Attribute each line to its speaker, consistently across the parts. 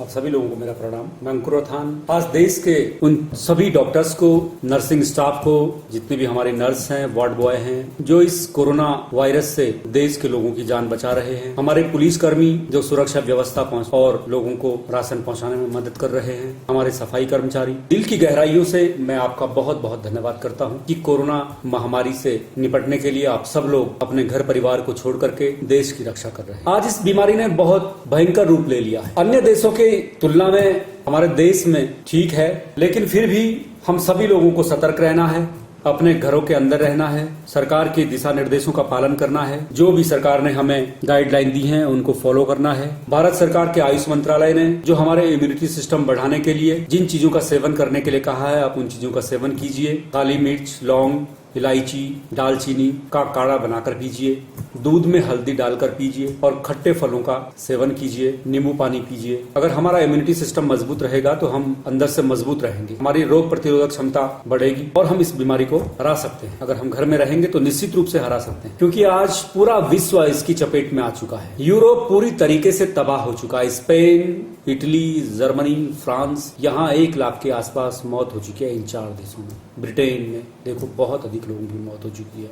Speaker 1: आप सभी लोगों को मेरा प्रणाम। मैं अंकुरोत्थान आज देश के उन सभी डॉक्टर्स को, नर्सिंग स्टाफ को, जितने भी हमारे नर्स हैं, वार्ड बॉय हैं, जो इस कोरोना वायरस से देश के लोगों की जान बचा रहे हैं, हमारे पुलिसकर्मी जो सुरक्षा व्यवस्था और लोगों को राशन पहुंचाने में मदद कर रहे हैं, हमारे सफाई कर्मचारी, दिल की गहराइयों से मैं आपका बहुत बहुत धन्यवाद करता हूं कि कोरोना महामारी से निपटने के लिए आप सब लोग अपने घर परिवार को छोड़ करके देश की रक्षा कर रहे हैं। आज इस बीमारी ने बहुत भयंकर रूप ले लिया है। अन्य देशों की तुलना में हमारे देश में ठीक है, लेकिन फिर भी हम सभी लोगों को सतर्क रहना है, अपने घरों के अंदर रहना है, सरकार के दिशा निर्देशों का पालन करना है। जो भी सरकार ने हमें गाइडलाइन दी है उनको फॉलो करना है। भारत सरकार के आयुष मंत्रालय ने जो हमारे इम्यूनिटी सिस्टम बढ़ाने के लिए जिन चीजों का सेवन करने के लिए कहा है, आप उन चीजों का सेवन कीजिए। काली मिर्च, लौंग, इलायची, दालचीनी का काढ़ा बनाकर पीजिए, दूध में हल्दी डालकर पीजिए और खट्टे फलों का सेवन कीजिए, नींबू पानी पीजिए। अगर हमारा इम्यूनिटी सिस्टम मजबूत रहेगा तो हम अंदर से मजबूत रहेंगे, हमारी रोग प्रतिरोधक क्षमता बढ़ेगी और हम इस बीमारी को हरा सकते हैं। अगर हम घर में रहेंगे तो निश्चित रूप से हरा सकते हैं, क्योंकि आज पूरा विश्व इसकी चपेट में आ चुका है। यूरोप पूरी तरीके से तबाह हो चुका है। स्पेन, इटली, जर्मनी, फ्रांस, यहाँ 1 लाख के आसपास मौत हो चुकी है इन 4 देशों में। ब्रिटेन में देखो बहुत अधिक लोगों की मौत हो चुकी है।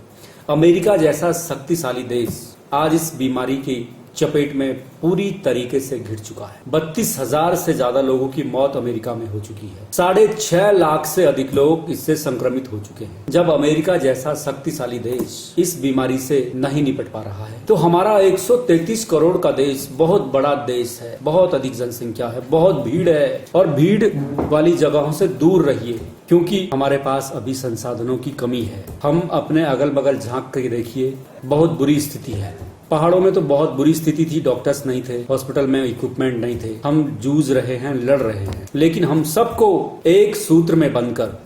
Speaker 1: अमेरिका जैसा शक्तिशाली देश आज इस बीमारी की चपेट में पूरी तरीके से घिर चुका है। 32,000 से ज्यादा लोगों की मौत अमेरिका में हो चुकी है। 6.5 लाख से अधिक लोग इससे संक्रमित हो चुके हैं। जब अमेरिका जैसा शक्तिशाली देश इस बीमारी से नहीं निपट पा रहा है, तो हमारा 133 करोड़ का देश बहुत बड़ा देश है, बहुत अधिक जनसंख्या है, बहुत भीड़ है, और भीड़ वाली जगहों से दूर रहिए, क्योंकि हमारे पास अभी संसाधनों की कमी है। हम अपने अगल बगल झांक कर देखिए, बहुत बुरी स्थिति है। पहाड़ों में तो बहुत बुरी स्थिति थी, डॉक्टर्स नहीं थे, हॉस्पिटल में इक्विपमेंट नहीं थे। हम जूझ रहे हैं, लड़ रहे हैं, लेकिन हम सबको एक सूत्र में बंधकर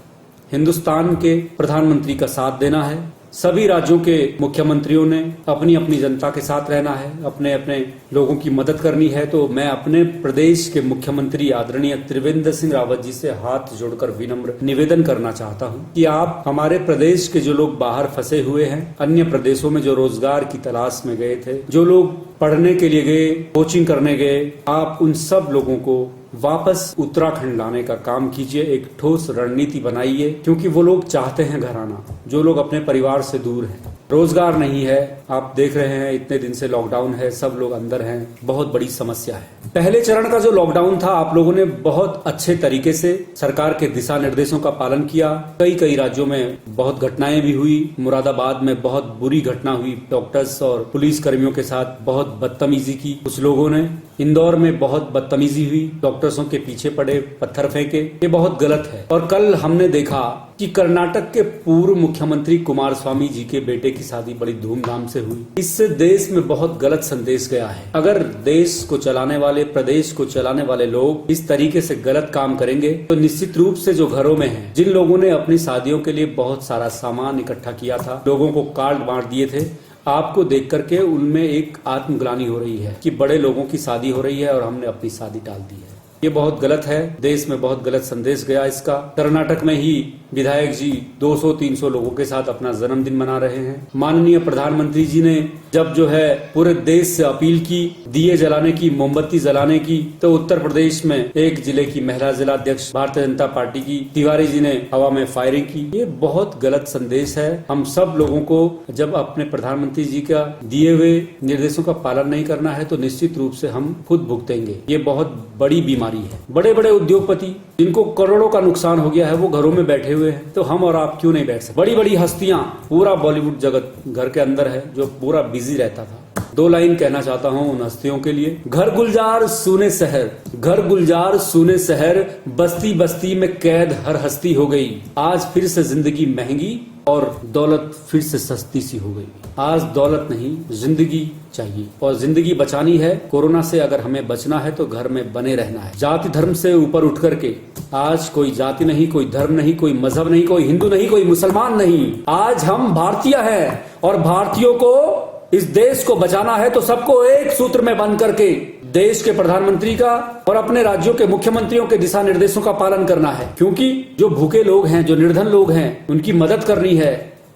Speaker 1: हिंदुस्तान के प्रधानमंत्री का साथ देना है। सभी राज्यों के मुख्यमंत्रियों ने अपनी अपनी जनता के साथ रहना है, अपने अपने लोगों की मदद करनी है। तो मैं अपने प्रदेश के मुख्यमंत्री आदरणीय त्रिवेंद्र सिंह रावत जी से हाथ जोड़कर विनम्र निवेदन करना चाहता हूं कि आप हमारे प्रदेश के जो लोग बाहर फंसे हुए हैं, अन्य प्रदेशों में जो रोजगार की तलाश में गए थे, जो लोग पढ़ने के लिए गए, कोचिंग करने गए, आप उन सब लोगों को वापस उत्तराखंड लाने का काम कीजिए। एक ठोस रणनीति बनाइए, क्योंकि वो लोग चाहते हैं घर आना, जो लोग अपने परिवार से दूर हैं। रोजगार नहीं है, आप देख रहे हैं इतने दिन से लॉकडाउन है, सब लोग अंदर हैं, बहुत बड़ी समस्या है। पहले चरण का जो लॉकडाउन था, आप लोगों ने बहुत अच्छे तरीके से सरकार के दिशा निर्देशों का पालन किया। कई राज्यों में बहुत घटनाएं भी हुई। मुरादाबाद में बहुत बुरी घटना हुई, डॉक्टर्स और पुलिस कर्मियों के साथ बहुत बदतमीजी की कुछ लोगों ने। इंदौर में बहुत बदतमीजी हुई, डॉक्टर्सों के पीछे पड़े, पत्थर फेंके, ये बहुत गलत है। और कल हमने देखा कि कर्नाटक के पूर्व मुख्यमंत्री कुमारस्वामी जी के बेटे की शादी बड़ी धूमधाम से हुई। इससे देश में बहुत गलत संदेश गया है। अगर देश को चलाने वाले, प्रदेश को चलाने वाले लोग इस तरीके से गलत काम करेंगे, तो निश्चित रूप से जो घरों में हैं, जिन लोगों ने अपनी शादियों के लिए बहुत सारा सामान इकट्ठा किया था, लोगों को कार्ड बांट दिए थे, आपको देख करके उनमें एक आत्मग्लानि हो रही है कि बड़े लोगों की शादी हो रही है और हमने अपनी शादी टाल दी है। ये बहुत गलत है। देश में बहुत गलत संदेश गया इसका। कर्नाटक में ही विधायक जी 200-300 लोगों के साथ अपना जन्मदिन मना रहे हैं। माननीय प्रधानमंत्री जी ने जब जो है पूरे देश से अपील की दिए जलाने की, मोमबत्ती जलाने की, तो उत्तर प्रदेश में एक जिले की महिला जिला अध्यक्ष भारतीय जनता पार्टी की तिवारी जी ने हवा में फायरिंग की। ये बहुत गलत संदेश है। हम सब लोगों को जब अपने प्रधानमंत्री जी का दिए हुए निर्देशों का पालन नहीं करना है, तो निश्चित रूप से हम खुद भुगतेंगे। ये बहुत बड़ी बीमारी है। बड़े बड़े उद्योगपति जिनको करोड़ों का नुकसान हो गया है, वो घरों में बैठे हुए हैं, तो हम और आप क्यों नहीं बैठ सकते? बड़ी बड़ी हस्तियां, पूरा बॉलीवुड जगत घर के अंदर है, जो पूरा बिजी रहता था। 2 लाइन कहना चाहता हूं उन हस्तियों के लिए। घर गुलजार सूने शहर, घर गुलजार सूने शहर, बस्ती बस्ती में कैद हर हस्ती हो गई। आज फिर से जिंदगी महंगी और दौलत फिर से सस्ती सी हो गई। आज दौलत नहीं, जिंदगी चाहिए, और जिंदगी बचानी है। कोरोना से अगर हमें बचना है तो घर में बने रहना है। जाति धर्म से ऊपर उठ करके आज कोई जाति नहीं, कोई धर्म नहीं, कोई मजहब नहीं, कोई हिंदू नहीं, कोई मुसलमान नहीं। आज हम भारतीय हैं, और भारतीयों को इस देश को बचाना है, तो सबको एक सूत्र में बंध करके देश के प्रधानमंत्री का और अपने राज्यों के मुख्यमंत्रियों के दिशा निर्देशों का पालन करना है। क्योंकि जो भूखे लोग हैं, जो निर्धन लोग हैं, उनकी मदद करनी है।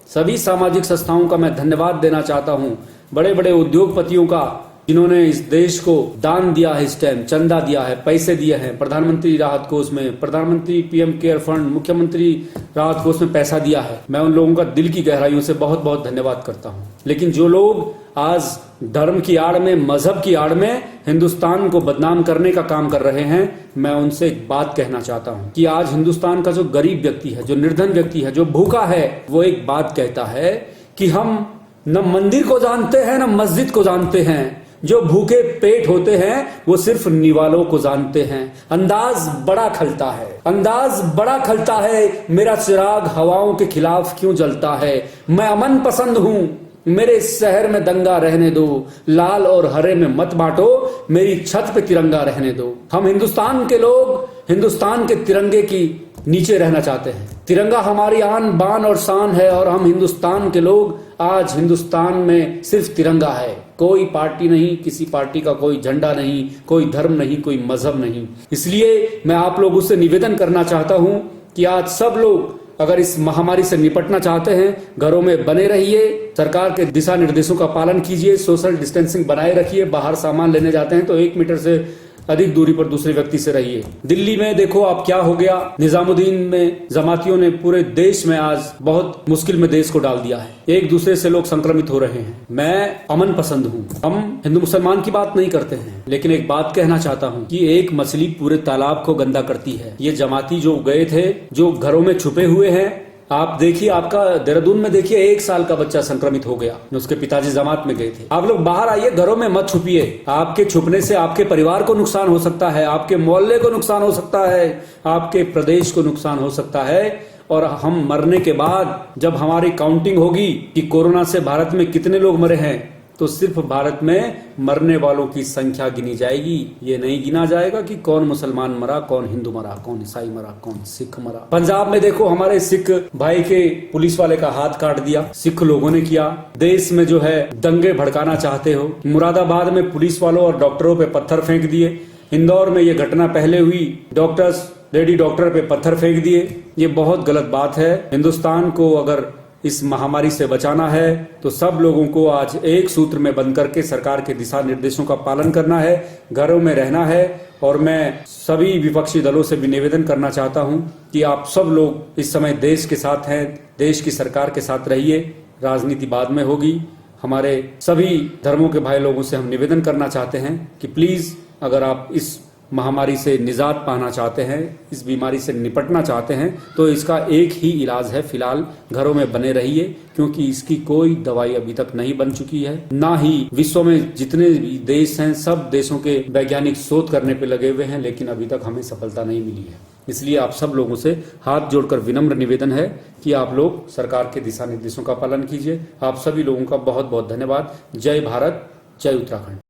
Speaker 1: सभी सामाजिक संस्थाओं का मैं धन्यवाद देना चाहता हूं, बड़े बड़े उद्योगपतियों का, जिन्होंने इस देश को दान दिया है, इस टाइम चंदा दिया है, पैसे दिए हैं, प्रधानमंत्री राहत कोष में, प्रधानमंत्री पीएम केयर फंड, मुख्यमंत्री राहत कोष में पैसा दिया है, मैं उन लोगों का दिल की गहराइयों से बहुत बहुत धन्यवाद करता हूं। लेकिन जो लोग आज धर्म की आड़ में, मजहब की आड़ में हिंदुस्तान को बदनाम करने का काम कर रहे हैं, मैं उनसे एक बात कहना चाहता हूं कि आज हिंदुस्तान का जो गरीब व्यक्ति है, जो निर्धन व्यक्ति है, जो भूखा है, वो एक बात कहता है कि हम न मंदिर को जानते हैं न मस्जिद को जानते हैं, जो भूखे पेट होते हैं वो सिर्फ निवालों को जानते हैं। अंदाज बड़ा खलता है, अंदाज बड़ा खलता है, मेरा चिराग हवाओं के खिलाफ क्यों जलता है। मैं अमन पसंद हूं, मेरे शहर में दंगा रहने दो, लाल और हरे में मत बांटो, मेरी छत पे तिरंगा रहने दो। हम हिंदुस्तान के लोग हिंदुस्तान के तिरंगे की नीचे रहना चाहते हैं। तिरंगा हमारी आन बान और शान है और हम हिंदुस्तान के लोग आज हिंदुस्तान में सिर्फ तिरंगा है, कोई पार्टी नहीं, किसी पार्टी का कोई झंडा नहीं, कोई धर्म नहीं, कोई मजहब नहीं। इसलिए मैं आप लोगों से निवेदन करना चाहता हूं कि आज सब लोग अगर इस महामारी से निपटना चाहते हैं, घरों में बने रहिए, सरकार के दिशा निर्देशों का पालन कीजिए, सोशल डिस्टेंसिंग बनाए रखिए, बाहर सामान लेने जाते हैं तो 1 मीटर से अधिक दूरी पर दूसरे व्यक्ति से रहिए। दिल्ली में देखो आप क्या हो गया, निजामुद्दीन में जमातियों ने पूरे देश में आज बहुत मुश्किल में देश को डाल दिया है, एक दूसरे से लोग संक्रमित हो रहे हैं। मैं अमन पसंद हूँ, हम हिंदू मुसलमान की बात नहीं करते हैं, लेकिन एक बात कहना चाहता हूँ कि एक मछली पूरे तालाब को गंदा करती है। ये जमाती जो गए थे, जो घरों में छुपे हुए हैं, आप देखिए, आपका देहरादून में देखिए 1 साल का बच्चा संक्रमित हो गया, उसके पिताजी जमात में गए थे। आप लोग बाहर आइए, घरों में मत छुपिए। आपके छुपने से आपके परिवार को नुकसान हो सकता है, आपके मोहल्ले को नुकसान हो सकता है, आपके प्रदेश को नुकसान हो सकता है। और हम मरने के बाद जब हमारी काउंटिंग होगी कि कोरोना से भारत में कितने लोग मरे हैं, तो सिर्फ भारत में मरने वालों की संख्या गिनी जाएगी, ये नहीं गिना जाएगा कि कौन मुसलमान मरा, कौन हिंदू मरा, कौन ईसाई मरा, कौन सिख मरा। पंजाब में देखो, हमारे सिख भाई के पुलिस वाले का हाथ काट दिया, सिख लोगों ने किया। देश में जो है दंगे भड़काना चाहते हो, मुरादाबाद में पुलिस वालों और डॉक्टरों पे पत्थर फेंक दिए। इंदौर में ये घटना पहले हुई, डॉक्टर्स लेडी डॉक्टर पे पत्थर फेंक दिए। ये बहुत गलत बात है। हिंदुस्तान को अगर इस महामारी से बचाना है तो सब लोगों को आज एक सूत्र में बंध करके सरकार के दिशा निर्देशों का पालन करना है, घरों में रहना है। और मैं सभी विपक्षी दलों से भी निवेदन करना चाहता हूं कि आप सब लोग इस समय देश के साथ हैं, देश की सरकार के साथ रहिए, राजनीति बाद में होगी। हमारे सभी धर्मों के भाई लोगों से हम निवेदन करना चाहते हैं कि प्लीज अगर आप इस महामारी से निजात पाना चाहते हैं, इस बीमारी से निपटना चाहते हैं, तो इसका एक ही इलाज है, फिलहाल घरों में बने रहिए, क्योंकि इसकी कोई दवाई अभी तक नहीं बन चुकी है। ना ही विश्व में जितने भी देश हैं, सब देशों के वैज्ञानिक शोध करने पे लगे हुए हैं, लेकिन अभी तक हमें सफलता नहीं मिली है। इसलिए आप सब लोगों से हाथ जोड़कर विनम्र निवेदन है कि आप लोग सरकार के दिशा निर्देशों का पालन कीजिए। आप सभी लोगों का बहुत बहुत धन्यवाद। जय भारत, जय उत्तराखंड।